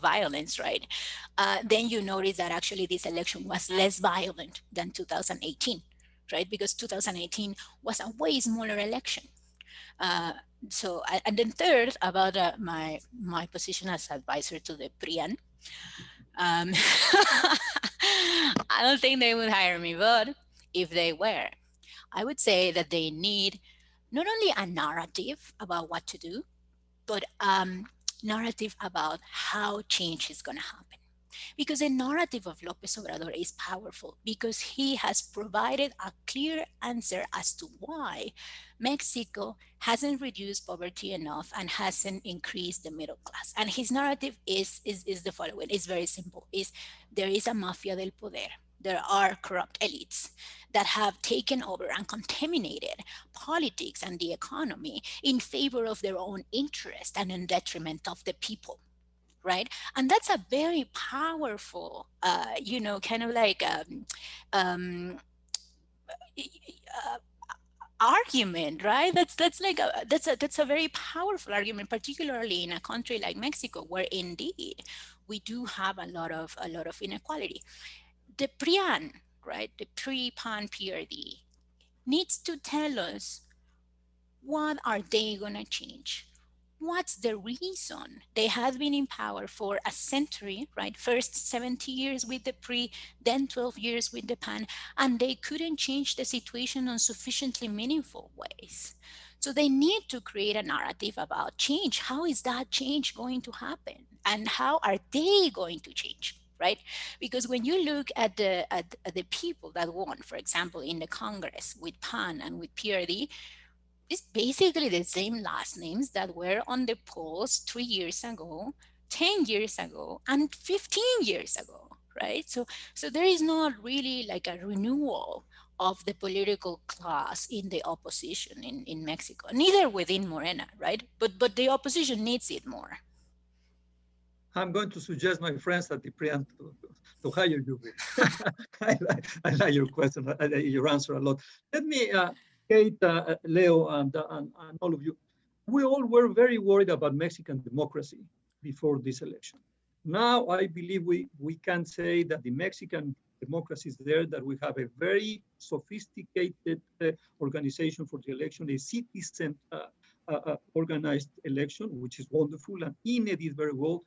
violence, right? Then you notice that actually this election was less violent than 2018, right? Because 2018 was a way smaller election. Uh, and then third, about my position as advisor to the PRIAN, um, I don't think they would hire me, but if they were, I would say that they need not only a narrative about what to do, but narrative about how change is going to happen. Because the narrative of López Obrador is powerful because he has provided a clear answer as to why Mexico hasn't reduced poverty enough and hasn't increased the middle class. And his narrative is the following. It's very simple. Is there is a mafia del poder. There are corrupt elites that have taken over and contaminated politics and the economy in favor of their own interest and in detriment of the people, right? And that's a very powerful kind of like um, uh, argument, right? That's a very powerful argument, particularly in a country like Mexico, where indeed we do have a lot of inequality. The PRIAN, right, the pre-PAN PRD, needs to tell us what are they going to change. What's the reason? They have been in power for a century, right? First 70 years with the PRI, then 12 years with the PAN, and they couldn't change the situation in sufficiently meaningful ways. So they need to create a narrative about change. How is that change going to happen? And how are they going to change? Right? Because when you look at the people that won, for example, in the Congress with PAN and with PRD, it's basically the same last names that were on the polls 3 years ago, 10 years ago, and 15 years ago, right? So there is not really like a renewal of the political class in the opposition in Mexico, neither within Morena, right? But the opposition needs it more. I'm going to suggest my friends at the PRIAN to hire you. I like your question, your answer a lot. Let me, Kate, Leo, and all of you, we all were very worried about Mexican democracy before this election. Now, I believe we can say that the Mexican democracy is there, that we have a very sophisticated organization for the election, a citizen organized election, which is wonderful, and INE did very well.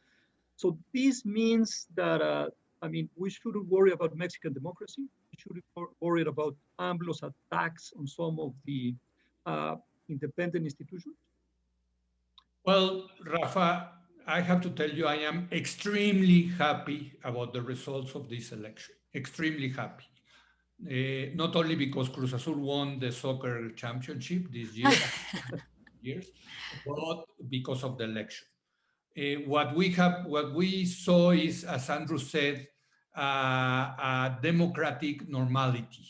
So this means that, we shouldn't worry about Mexican democracy. We shouldn't worry about AMLO's attacks on some of the independent institutions. Well, Rafa, I have to tell you, I am extremely happy about the results of this election. Extremely happy. Not only because Cruz Azul won the soccer championship this year, but because of the election. What we saw is, as Andrew said, a democratic normality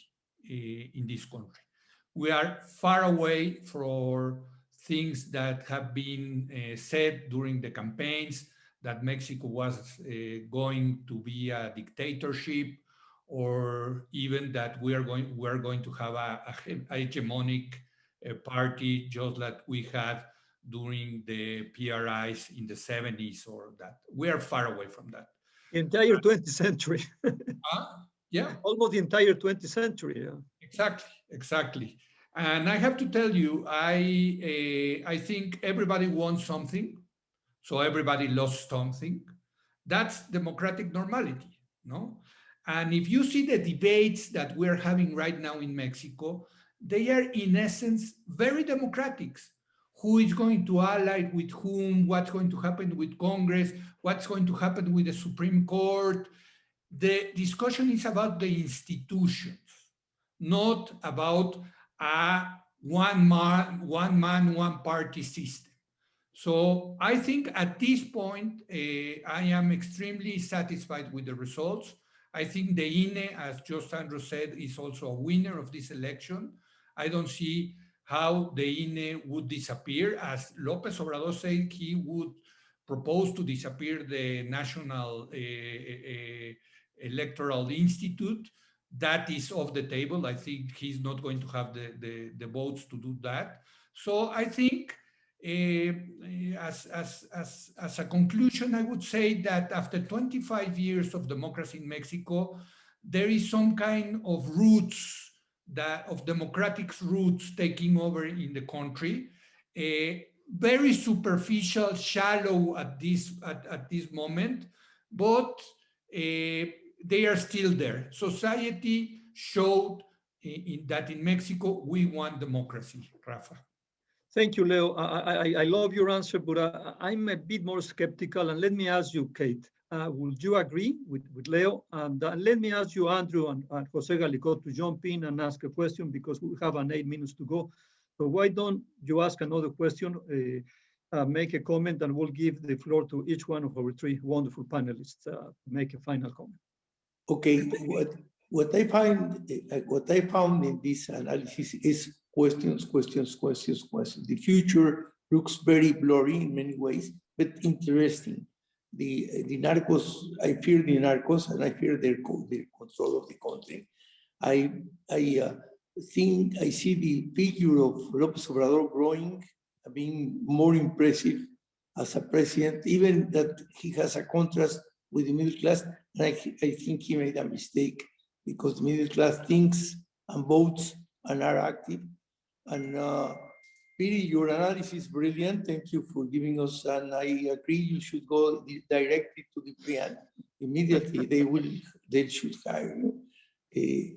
in this country. We are far away from things that have been said during the campaigns, that Mexico was going to be a dictatorship, or even that we are going to have a hegemonic party, just like we had during the PRIs in the 70s, or that. We are far away from that. The entire 20th century. Yeah. Almost the entire 20th century. Yeah. Exactly. And I have to tell you, I think everybody wants something, so everybody lost something. That's democratic normality, no? And if you see the debates that we're having right now in Mexico, they are in essence very democratic. Who is going to ally with whom? What's going to happen with Congress? What's going to happen with the Supreme Court? The discussion is about the institutions, not about a one man, one party system. So I think at this point, I am extremely satisfied with the results. I think the INE, as Joe Sandro said, is also a winner of this election. I don't see how the INE would disappear. As López Obrador said, he would propose to disappear the National Electoral Institute. That is off the table. I think he's not going to have the votes to do that. So I think as a conclusion, I would say that after 25 years of democracy in Mexico, there is some kind of roots of democratic roots taking over in the country. Very superficial, shallow at this moment, but they are still there. Society showed that in Mexico we want democracy. Rafa. Thank you, Leo. I love your answer, but I'm a bit more skeptical. And let me ask you, Kate, would you agree with Leo? And let me ask you, Andrew and Jose Galico, to jump in and ask a question, because we have 8 minutes to go. So why don't you ask another question, make a comment, and we'll give the floor to each one of our 3 wonderful panelists to make a final comment. Okay, what I found in this analysis is questions. The future looks very blurry in many ways, but interesting. The narcos, I fear the narcos, and I fear their control of the country. I think I see the figure of López Obrador growing, being more impressive as a president, even that he has a contrast with the middle class. And I think he made a mistake, because the middle class thinks and votes and are active. And Piri, your analysis is brilliant. Thank you for giving us, and I agree you should go directly to the PRIAN. Immediately they should hire you.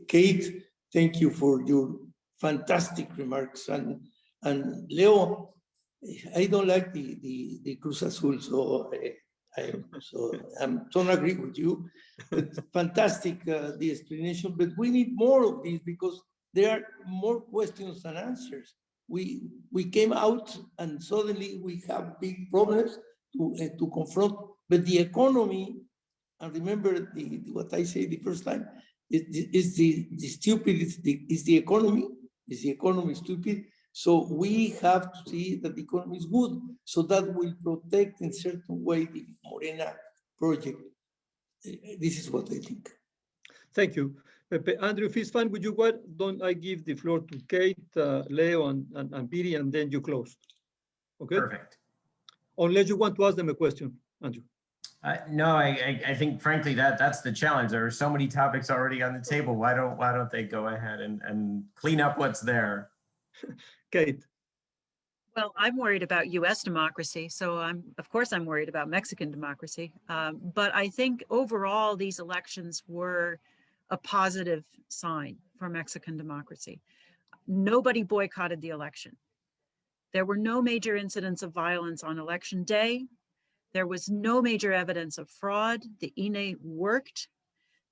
Kate, thank you for your fantastic remarks. And Leo, I don't like the Cruz Azul, so I don't agree with you. But fantastic, the explanation, but we need more of this, because there are more questions than answers. We came out and suddenly we have big problems to confront, but the economy, and remember what I said the first time, is the stupid, is the economy stupid? So we have to see that the economy is good, so that will protect in certain way the Morena project. This is what I think. Thank you. Pepe. Andrew, if it's fine with you, why don't I give the floor to Kate, Leo, and Piri, and then you close. Okay? Perfect. Unless you want to ask them a question, Andrew. No, I think frankly that's the challenge. There are so many topics already on the table. Why don't they go ahead and clean up what's there? Kate. Well, I'm worried about U.S. democracy, so of course I'm worried about Mexican democracy. But I think overall these elections were a positive sign for Mexican democracy. Nobody boycotted the election. There were no major incidents of violence on election day. There was no major evidence of fraud. The INE worked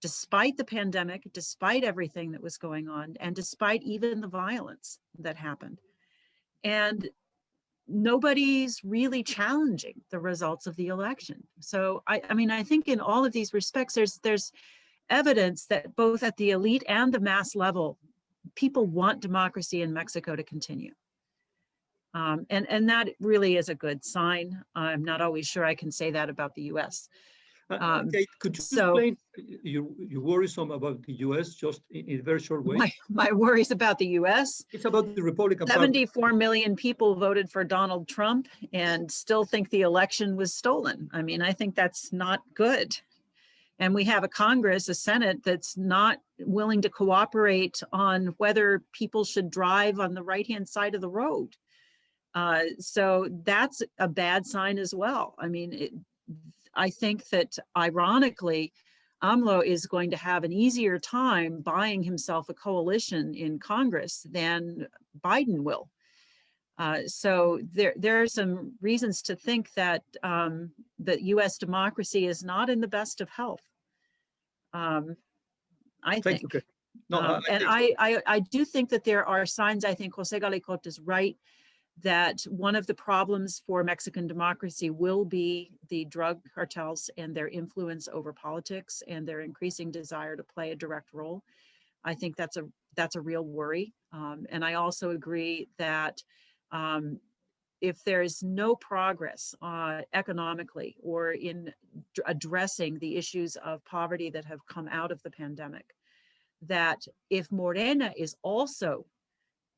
despite the pandemic, despite everything that was going on, and despite even the violence that happened. And nobody's really challenging the results of the election. So I mean, I think in all of these respects, there's evidence that both at the elite and the mass level, people want democracy in Mexico to continue. And that really is a good sign. I'm not always sure I can say that about the US. Kate, could you explain your worries about the US just in a very short way? My worries about the US? It's about the Republican Party. 74 million people voted for Donald Trump and still think the election was stolen. I mean, I think that's not good. And we have a Congress, a Senate that's not willing to cooperate on whether people should drive on the right-hand side of the road. So that's a bad sign as well. I mean, I think that ironically, AMLO is going to have an easier time buying himself a coalition in Congress than Biden will. So there are some reasons to think that that U.S. democracy is not in the best of health. I think. Thank you. No, And I do think that there are signs. I think Jose Galicot is right that one of the problems for Mexican democracy will be the drug cartels and their influence over politics and their increasing desire to play a direct role. I think that's a real worry. And I also agree that if there is no progress economically or in addressing the issues of poverty that have come out of the pandemic, that if Morena is also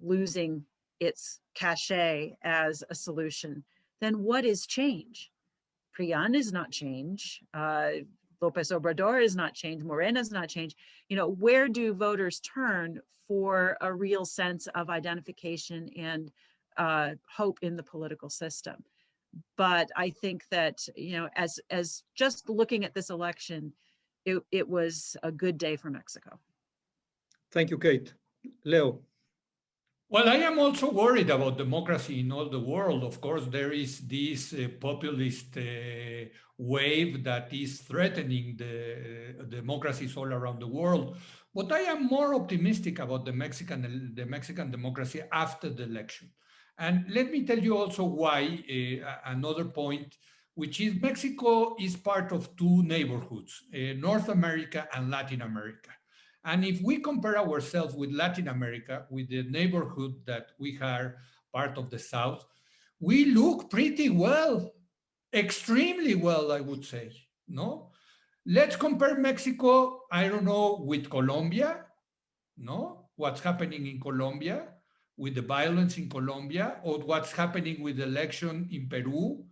losing its cachet as a solution, then what is change? Prian is not change. Lopez Obrador is not change. Morena is not change. You know, where do voters turn for a real sense of identification and hope in the political system? But I think that, you know, as just looking at this election, it was a good day for Mexico. Thank you, Kate. Leo. Well, I am also worried about democracy in all the world. Of course, there is this populist wave that is threatening the democracies all around the world. But I am more optimistic about the Mexican democracy after the election. And let me tell you also why, another point, which is Mexico is part of two neighborhoods, North America and Latin America. And if we compare ourselves with Latin America, with the neighborhood that we are part of the South, we look pretty well, extremely well, I would say, no? Let's compare Mexico, I don't know, with Colombia, no? What's happening in Colombia, with the violence in Colombia, or what's happening with the election in Peru,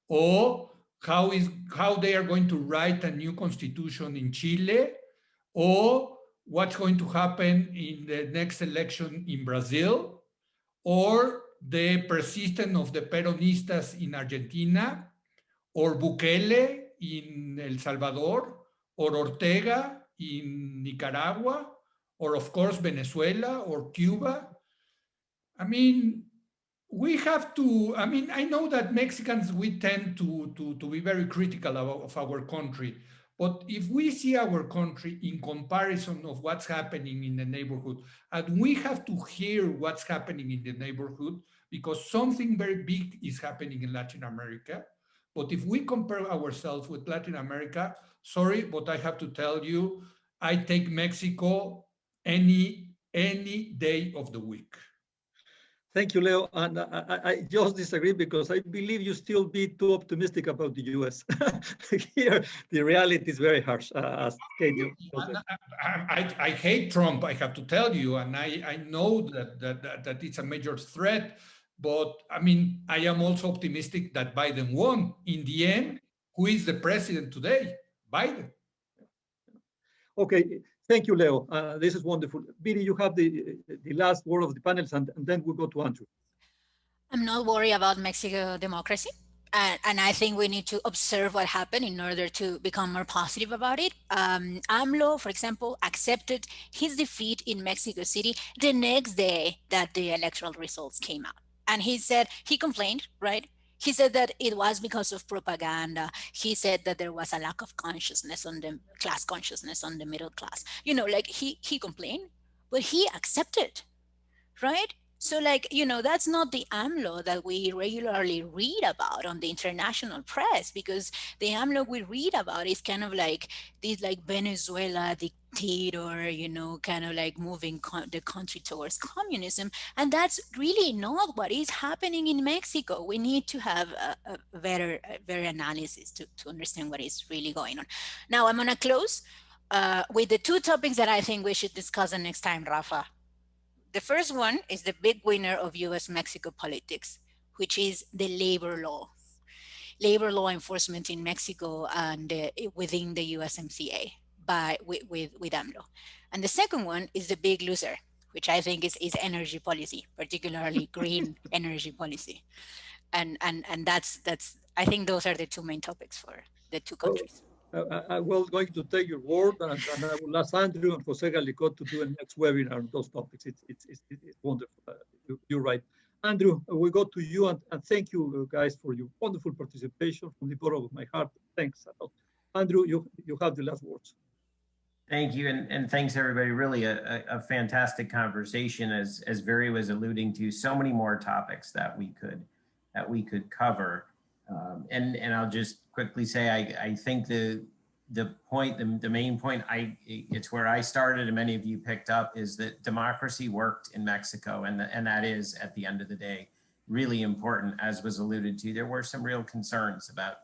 or how they are going to write a new constitution in Chile, or what's going to happen in the next election in Brazil, or the persistence of the Peronistas in Argentina, or Bukele in El Salvador, or Ortega in Nicaragua, or of course Venezuela or Cuba. I mean, we have to, I mean, I know that Mexicans, we tend to be very critical of our country. But if we see our country in comparison of what's happening in the neighborhood, and we have to hear what's happening in the neighborhood, because something very big is happening in Latin America. But if we compare ourselves with Latin America, sorry, but I have to tell you, I take Mexico any day of the week. Thank you, Leo. And I just disagree because I believe you still be too optimistic about the US. Here, the reality is very harsh, as Kate. I hate Trump, I have to tell you, and I know that it's a major threat, but I mean, I am also optimistic that Biden won. In the end, who is the president today? Biden. Okay, thank you, Leo. This is wonderful. Viri, you have the last word of the panels, and then we'll go to Andrew. I'm not worried about Mexico democracy. And I think we need to observe what happened in order to become more positive about it. AMLO, for example, accepted his defeat in Mexico City the next day that the electoral results came out. And he said, he complained, right? He said that it was because of propaganda. He said that there was a lack of consciousness on the class consciousness on the middle class. You know, like he complained, but he accepted, right? So like, you know, that's not the AMLO that we regularly read about on the international press, because the AMLO we read about is kind of like this like Venezuela dictator, you know, kind of like moving the country towards communism. And that's really not what is happening in Mexico. We need to have a better analysis to understand what is really going on. Now I'm gonna close with the two topics that I think we should discuss the next time, Rafa. The first one is the big winner of US-Mexico politics, which is the labor law enforcement in Mexico and within the USMCA with AMLO. And the second one is the big loser, which I think is energy policy, particularly green energy policy. And that's I think those are the two main topics for the two countries. I was going to take your word, and I will ask Andrew and Jose Galicot to do a next webinar on those topics. It's wonderful. You're right. Andrew, we go to you, and thank you guys for your wonderful participation from the bottom of my heart. Thanks a lot. Andrew, you have the last words. Thank you, and thanks everybody. Really a fantastic conversation, as Viri was alluding to. So many more topics that we could cover, and I'll just quickly say I think the main point it's where I started, and many of you picked up, is that democracy worked in Mexico, and that is, at the end of the day, really important. As was alluded to, there were some real concerns about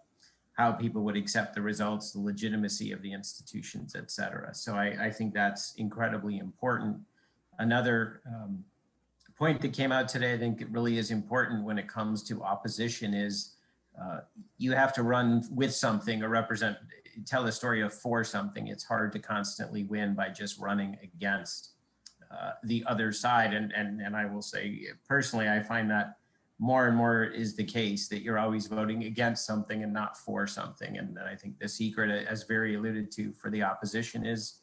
how people would accept the results, the legitimacy of the institutions, et cetera. So I think that's incredibly important. Another point that came out today, I think it really is important when it comes to opposition, is you have to run with something or tell a story of for something. It's hard to constantly win by just running against the other side. And I will say, personally, I find that more and more is the case, that you're always voting against something and not for something. And I think the secret, as Viri alluded to, for the opposition is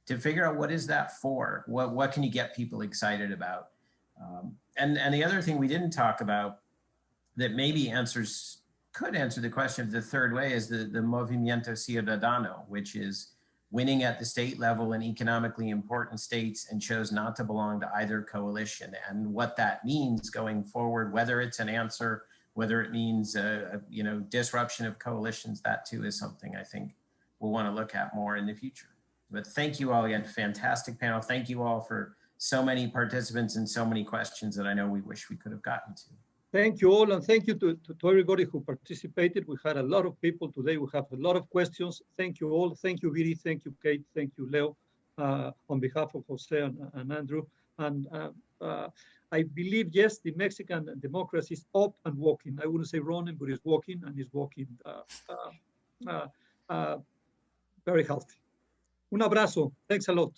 to figure out what is that for? What can you get people excited about? And the other thing we didn't talk about that maybe could answer the question of the third way is the Movimiento Ciudadano, which is winning at the state level in economically important states and chose not to belong to either coalition, and what that means going forward, whether it's an answer, whether it means disruption of coalitions. That too is something I think we'll want to look at more in the future. But thank you all again, fantastic panel. Thank you all for so many participants and so many questions that I know we wish we could have gotten to. Thank you all, and thank you to everybody who participated. We had a lot of people today. We have a lot of questions. Thank you all. Thank you, Viri. Thank you, Kate. Thank you, Leo, on behalf of Jose and Andrew. And I believe, yes, the Mexican democracy is up and walking. I wouldn't say running, but it's walking, and it's walking very healthy. Un abrazo. Thanks a lot.